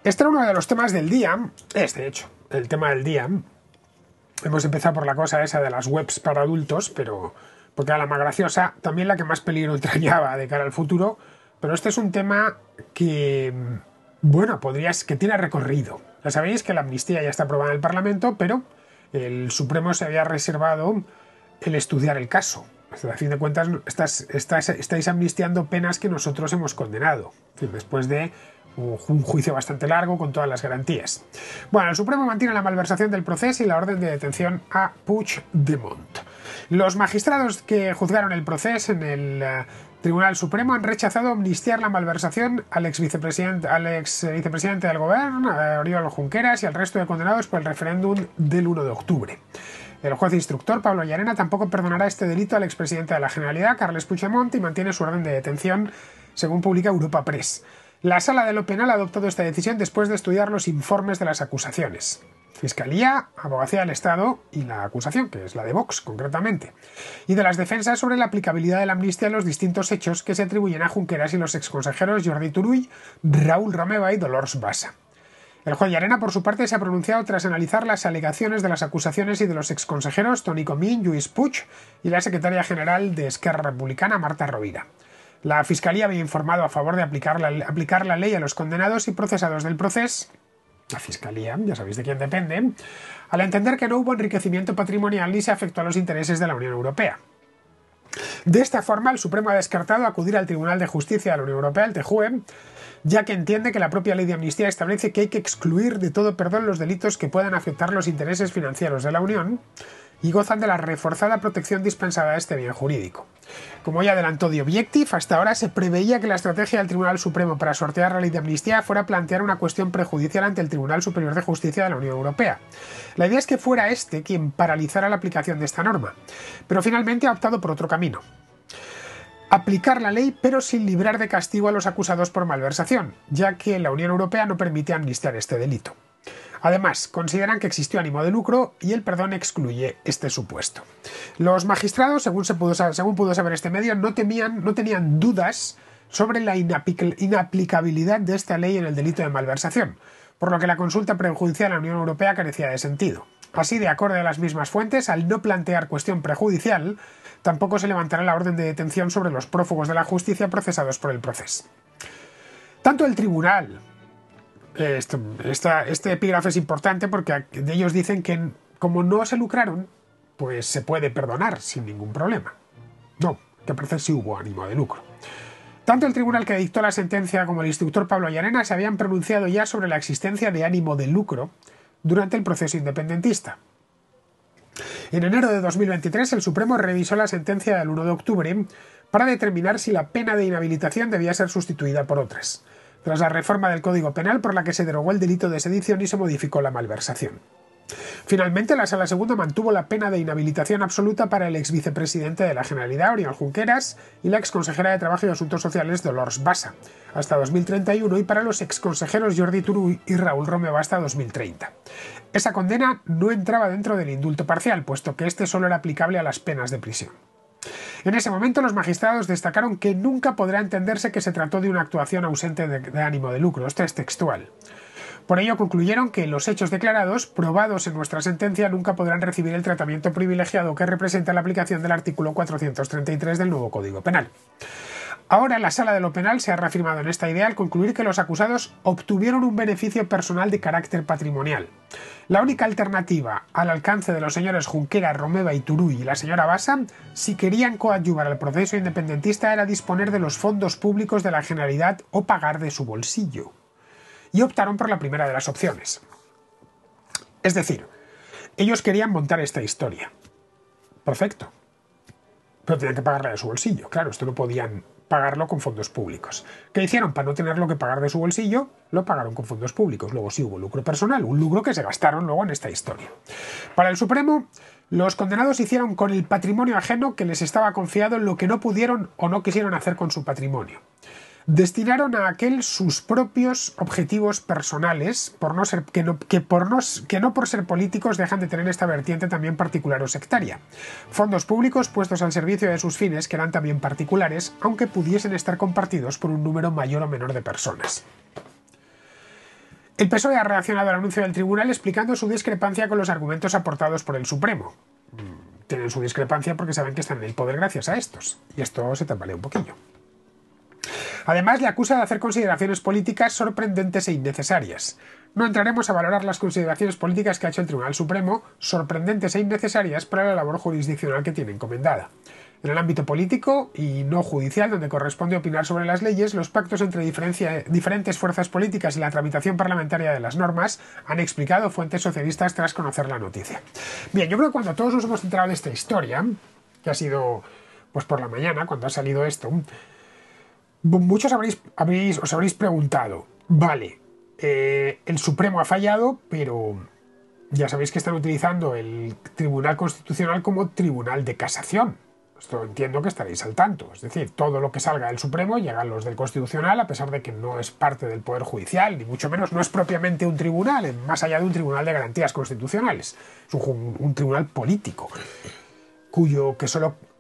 Este era uno de los temas del día, de hecho, el tema del día. Hemos empezado por la cosa esa de las webs para adultos, pero porque era la más graciosa, también la que más peligro entrañaba de cara al futuro, pero este es un tema que, bueno, que tiene recorrido. Ya sabéis que la amnistía ya está aprobada en el Parlamento, pero el Supremo se había reservado el estudiar el caso. A fin de cuentas, estáis amnistiando penas que nosotros hemos condenado, después de un juicio bastante largo con todas las garantías. Bueno, el Supremo mantiene la malversación del proceso y la orden de detención a Puigdemont. Los magistrados que juzgaron el proceso en el Tribunal Supremo han rechazado amnistiar la malversación al ex vicepresidente del Gobierno, Oriol Junqueras, y al resto de condenados por el referéndum del 1 de octubre. El juez instructor, Pablo Llarena, tampoco perdonará este delito al expresidente de la Generalitat, Carles Puigdemont, y mantiene su orden de detención, según publica Europa Press. La Sala de lo Penal ha adoptado esta decisión después de estudiar los informes de las acusaciones. Fiscalía, Abogacía del Estado y la acusación, que es la de Vox concretamente, y de las defensas sobre la aplicabilidad de la amnistía en los distintos hechos que se atribuyen a Junqueras y los exconsejeros Jordi Turull, Raül Romeva y Dolors Bassa. El juez Llarena, por su parte, se ha pronunciado tras analizar las alegaciones de las acusaciones y de los exconsejeros Toni Comín, Lluís Puig y la secretaria general de Esquerra Republicana, Marta Rovira. La Fiscalía había informado a favor de aplicar la ley a los condenados y procesados del proceso. La Fiscalía, ya sabéis de quién depende, al entender que no hubo enriquecimiento patrimonial ni se afectó a los intereses de la Unión Europea. De esta forma, el Supremo ha descartado acudir al Tribunal de Justicia de la Unión Europea, el TJUE, ya que entiende que la propia ley de amnistía establece que hay que excluir de todo perdón los delitos que puedan afectar los intereses financieros de la Unión y gozan de la reforzada protección dispensada a este bien jurídico. Como ya adelantó The Objective, hasta ahora se preveía que la estrategia del Tribunal Supremo para sortear la ley de amnistía fuera plantear una cuestión prejudicial ante el Tribunal Superior de Justicia de la Unión Europea. La idea es que fuera este quien paralizara la aplicación de esta norma, pero finalmente ha optado por otro camino. Aplicar la ley, pero sin librar de castigo a los acusados por malversación, ya que la Unión Europea no permite amnistiar este delito. Además, consideran que existió ánimo de lucro y el perdón excluye este supuesto. Los magistrados, según pudo saber este medio, no tenían dudas sobre la inaplicabilidad de esta ley en el delito de malversación, por lo que la consulta prejudicial a la Unión Europea carecía de sentido. Así, de acorde a las mismas fuentes, al no plantear cuestión prejudicial, tampoco se levantará la orden de detención sobre los prófugos de la justicia procesados por el proceso. Tanto el tribunal... Este epígrafe es importante porque ellos dicen que como no se lucraron, pues se puede perdonar sin ningún problema. No, que parece sí hubo ánimo de lucro. Tanto el tribunal que dictó la sentencia como el instructor Pablo Llarena se habían pronunciado ya sobre la existencia de ánimo de lucro durante el proceso independentista. En enero de 2023 el Supremo revisó la sentencia del 1 de octubre para determinar si la pena de inhabilitación debía ser sustituida por otras, tras la reforma del Código Penal por la que se derogó el delito de sedición y se modificó la malversación. Finalmente, la Sala Segunda mantuvo la pena de inhabilitación absoluta para el ex vicepresidente de la Generalitat, Oriol Junqueras, y la exconsejera de Trabajo y Asuntos Sociales, Dolors Bassa, hasta 2031, y para los exconsejeros Jordi Turull y Raül Romeva hasta 2030. Esa condena no entraba dentro del indulto parcial, puesto que este solo era aplicable a las penas de prisión. En ese momento, los magistrados destacaron que nunca podrá entenderse que se trató de una actuación ausente de ánimo de lucro. Esto es textual. Por ello, concluyeron que los hechos declarados, probados en nuestra sentencia, nunca podrán recibir el tratamiento privilegiado que representa la aplicación del artículo 433 del nuevo Código Penal. Ahora, la Sala de lo Penal se ha reafirmado en esta idea al concluir que los acusados obtuvieron un beneficio personal de carácter patrimonial. La única alternativa al alcance de los señores Junqueras, Romeva y Turull y la señora Bassa, si querían coadyuvar al proceso independentista, era disponer de los fondos públicos de la Generalitat o pagar de su bolsillo. Y optaron por la primera de las opciones. Es decir, ellos querían montar esta historia. Perfecto. Pero tenían que pagarla de su bolsillo. Claro, esto no podían pagarlo con fondos públicos. ¿Qué hicieron? Para no tenerlo que pagar de su bolsillo, lo pagaron con fondos públicos. Luego sí hubo lucro personal, un lucro que se gastaron luego en esta historia. Para el Supremo, los condenados hicieron con el patrimonio ajeno que les estaba confiado en lo que no pudieron o no quisieron hacer con su patrimonio. Destinaron a aquel sus propios objetivos personales, que no por ser políticos dejan de tener esta vertiente también particular o sectaria. Fondos públicos puestos al servicio de sus fines que eran también particulares, aunque pudiesen estar compartidos por un número mayor o menor de personas. El PSOE ha reaccionado al anuncio del tribunal explicando su discrepancia con los argumentos aportados por el Supremo. Tienen su discrepancia porque saben que están en el poder gracias a estos. Y esto se tambalea un poquillo. Además, le acusa de hacer consideraciones políticas sorprendentes e innecesarias. No entraremos a valorar las consideraciones políticas que ha hecho el Tribunal Supremo, sorprendentes e innecesarias para la labor jurisdiccional que tiene encomendada. En el ámbito político y no judicial, donde corresponde opinar sobre las leyes, los pactos entre diferentes fuerzas políticas y la tramitación parlamentaria de las normas han explicado fuentes socialistas tras conocer la noticia. Bien, yo creo que cuando todos nos hemos enterado de esta historia, que ha sido pues por la mañana, cuando ha salido esto, muchos os habréis preguntado, vale, el Supremo ha fallado, pero ya sabéis que están utilizando el Tribunal Constitucional como tribunal de casación. Esto entiendo que estaréis al tanto. Es decir, todo lo que salga del Supremo llega a los del Constitucional, a pesar de que no es parte del Poder Judicial, ni mucho menos no es propiamente un tribunal, más allá de un tribunal de garantías constitucionales. Es un tribunal político,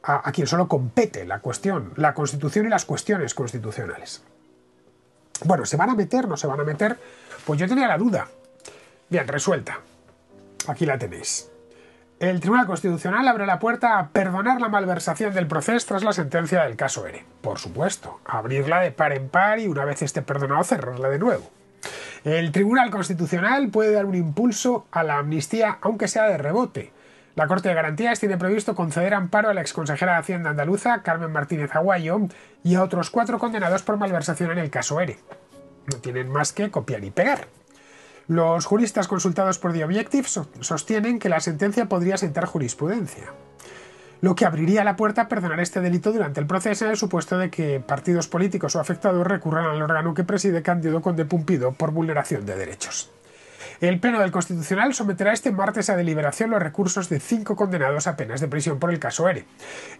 a quien solo compete la Constitución y las cuestiones constitucionales. Bueno, ¿se van a meter? ¿No se van a meter? Pues yo tenía la duda. Bien, resuelta. Aquí la tenéis. El Tribunal Constitucional abre la puerta a perdonar la malversación del proceso tras la sentencia del caso ERE. Por supuesto, abrirla de par en par y una vez esté perdonado cerrarla de nuevo. El Tribunal Constitucional puede dar un impulso a la amnistía, aunque sea de rebote. La Corte de Garantías tiene previsto conceder amparo a la exconsejera de Hacienda andaluza, Carmen Martínez Aguayo, y a otros 4 condenados por malversación en el caso ERE. No tienen más que copiar y pegar. Los juristas consultados por The Objective sostienen que la sentencia podría sentar jurisprudencia, lo que abriría la puerta a perdonar este delito durante el proceso en el supuesto de que partidos políticos o afectados recurran al órgano que preside Cándido Conde Pumpido por vulneración de derechos. El Pleno del Constitucional someterá este martes a deliberación los recursos de 5 condenados a penas de prisión por el caso ERE.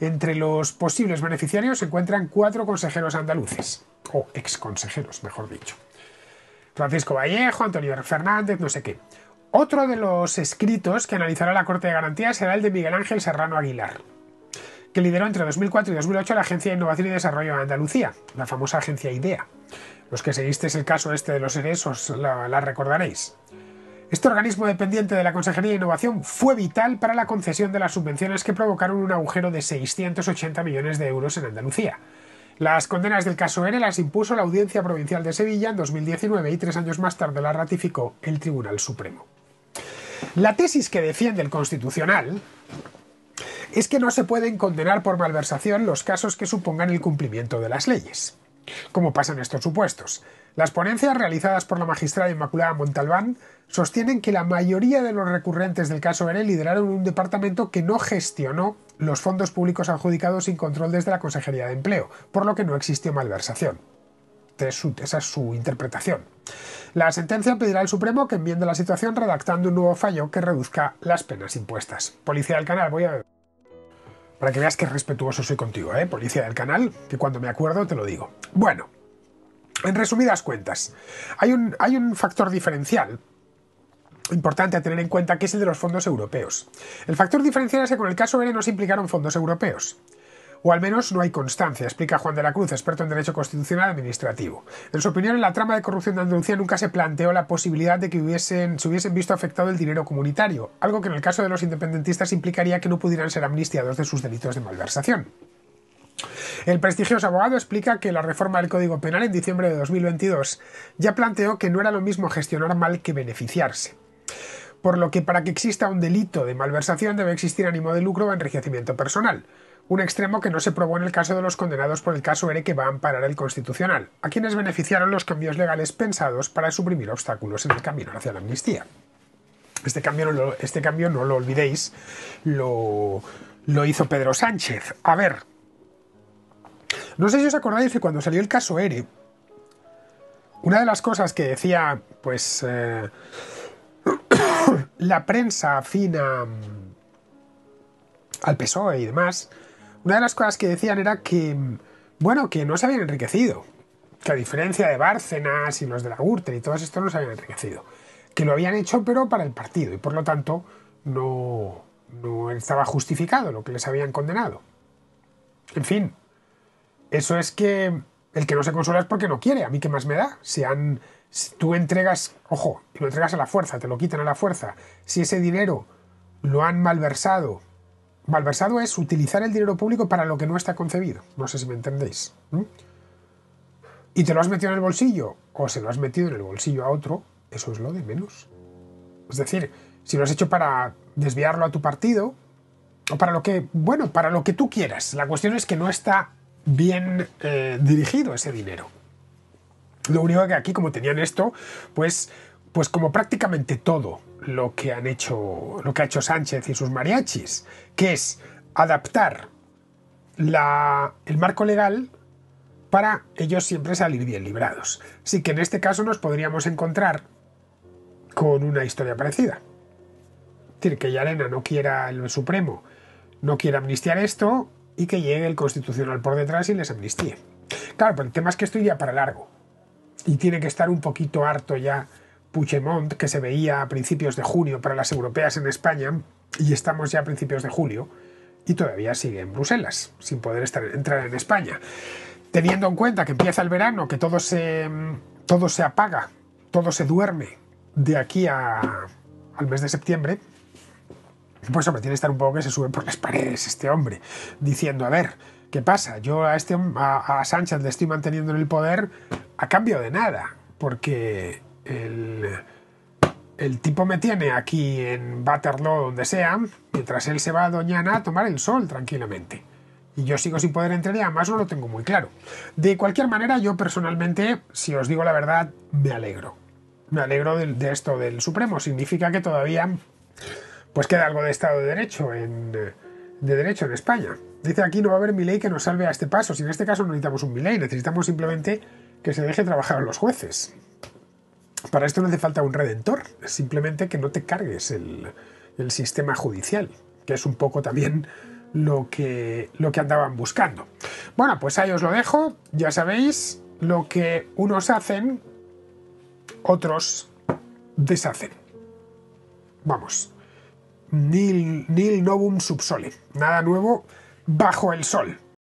Entre los posibles beneficiarios se encuentran 4 consejeros andaluces, o exconsejeros, mejor dicho. Francisco Vallejo, Antonio Fernández, no sé qué. Otro de los escritos que analizará la Corte de Garantías será el de Miguel Ángel Serrano Aguilar, que lideró entre 2004 y 2008 la Agencia de Innovación y Desarrollo de Andalucía, la famosa agencia IDEA. Los que seguisteis el caso este de los ERES os la recordaréis. Este organismo dependiente de la Consejería de Innovación fue vital para la concesión de las subvenciones que provocaron un agujero de 680 millones de euros en Andalucía. Las condenas del caso ERE las impuso la Audiencia Provincial de Sevilla en 2019 y 3 años más tarde las ratificó el Tribunal Supremo. La tesis que defiende el Constitucional es que no se pueden condenar por malversación los casos que supongan el cumplimiento de las leyes, como pasa en estos supuestos. Las ponencias realizadas por la magistrada Inmaculada Montalbán sostienen que la mayoría de los recurrentes del caso ERE lideraron un departamento que no gestionó los fondos públicos adjudicados sin control desde la Consejería de Empleo, por lo que no existió malversación. Esa es su interpretación. La sentencia pedirá al Supremo que enmiende la situación redactando un nuevo fallo que reduzca las penas impuestas. Policía del Canal, voy a ver. Para que veas qué respetuoso soy contigo, Policía del Canal, que cuando me acuerdo te lo digo. Bueno, en resumidas cuentas, hay un factor diferencial importante a tener en cuenta, que es el de los fondos europeos. El factor diferencial es que con el caso ERE no se implicaron fondos europeos, o al menos no hay constancia, explica Juan de la Cruz, experto en Derecho Constitucional Administrativo. En su opinión, en la trama de corrupción de Andalucía nunca se planteó la posibilidad de que se hubiesen visto afectado el dinero comunitario, algo que en el caso de los independentistas implicaría que no pudieran ser amnistiados de sus delitos de malversación. El prestigioso abogado explica que la reforma del Código Penal en diciembre de 2022 ya planteó que no era lo mismo gestionar mal que beneficiarse, por lo que para que exista un delito de malversación debe existir ánimo de lucro o enriquecimiento personal, un extremo que no se probó en el caso de los condenados por el caso ERE que va a amparar el Constitucional, a quienes beneficiaron los cambios legales pensados para suprimir obstáculos en el camino hacia la amnistía. Este cambio no lo olvidéis, lo hizo Pedro Sánchez. A ver, no sé si os acordáis que cuando salió el caso ERE, una de las cosas que decía, la prensa afina al PSOE y demás, una de las cosas que decían era que, que no se habían enriquecido, que a diferencia de Bárcenas y los de la Gürtel y todos estos no se habían enriquecido, que lo habían hecho pero para el partido y por lo tanto no estaba justificado lo que les habían condenado. En fin, eso es que el que no se consuela es porque no quiere. A mí qué más me da si han Si tú entregas, ojo, y lo entregas a la fuerza, te lo quitan a la fuerza, si ese dinero lo han malversado, malversado es utilizar el dinero público para lo que no está concebido, no sé si me entendéis, y te lo has metido en el bolsillo, o se lo has metido en el bolsillo a otro, eso es lo de menos. Es decir, si lo has hecho para desviarlo a tu partido, o para lo que, bueno, para lo que tú quieras, la cuestión es que no está bien dirigido ese dinero. Lo único que aquí, como tenían esto, pues como prácticamente todo lo que ha hecho Sánchez y sus mariachis, que es adaptar el marco legal para ellos siempre salir bien librados. Así que en este caso nos podríamos encontrar con una historia parecida. Es decir, que Llarena no quiera, el Supremo no quiera amnistiar esto y que llegue el Constitucional por detrás y les amnistíe. Claro, pero el tema es que esto iría para largo. Y tiene que estar un poquito harto ya Puigdemont, que se veía a principios de junio para las europeas en España, y estamos ya a principios de julio, y todavía sigue en Bruselas, sin poder entrar en España. Teniendo en cuenta que empieza el verano, que todo se apaga, todo se duerme de aquí al mes de septiembre, pues hombre, tiene que estar un poco que se sube por las paredes este hombre, diciendo, a ver, ¿qué pasa? Yo a Sánchez le estoy manteniendo en el poder a cambio de nada, porque el tipo me tiene aquí en Waterloo, donde sea, mientras él se va a Doñana a tomar el sol tranquilamente. Y yo sigo sin poder entrar y además no lo tengo muy claro. De cualquier manera, yo personalmente, si os digo la verdad, me alegro. Me alegro de esto del Supremo. Significa que todavía pues queda algo de Estado de Derecho en España. Dice aquí, no va a haber Milei que nos salve a este paso. Si en este caso no necesitamos un Milei, necesitamos simplemente que se deje trabajar a los jueces. Para esto no hace falta un redentor, es simplemente que no te cargues el sistema judicial, que es un poco también lo que andaban buscando. Bueno, pues ahí os lo dejo. Ya sabéis, lo que unos hacen, otros deshacen. Vamos, nil novum sub sole, nada nuevo bajo el sol.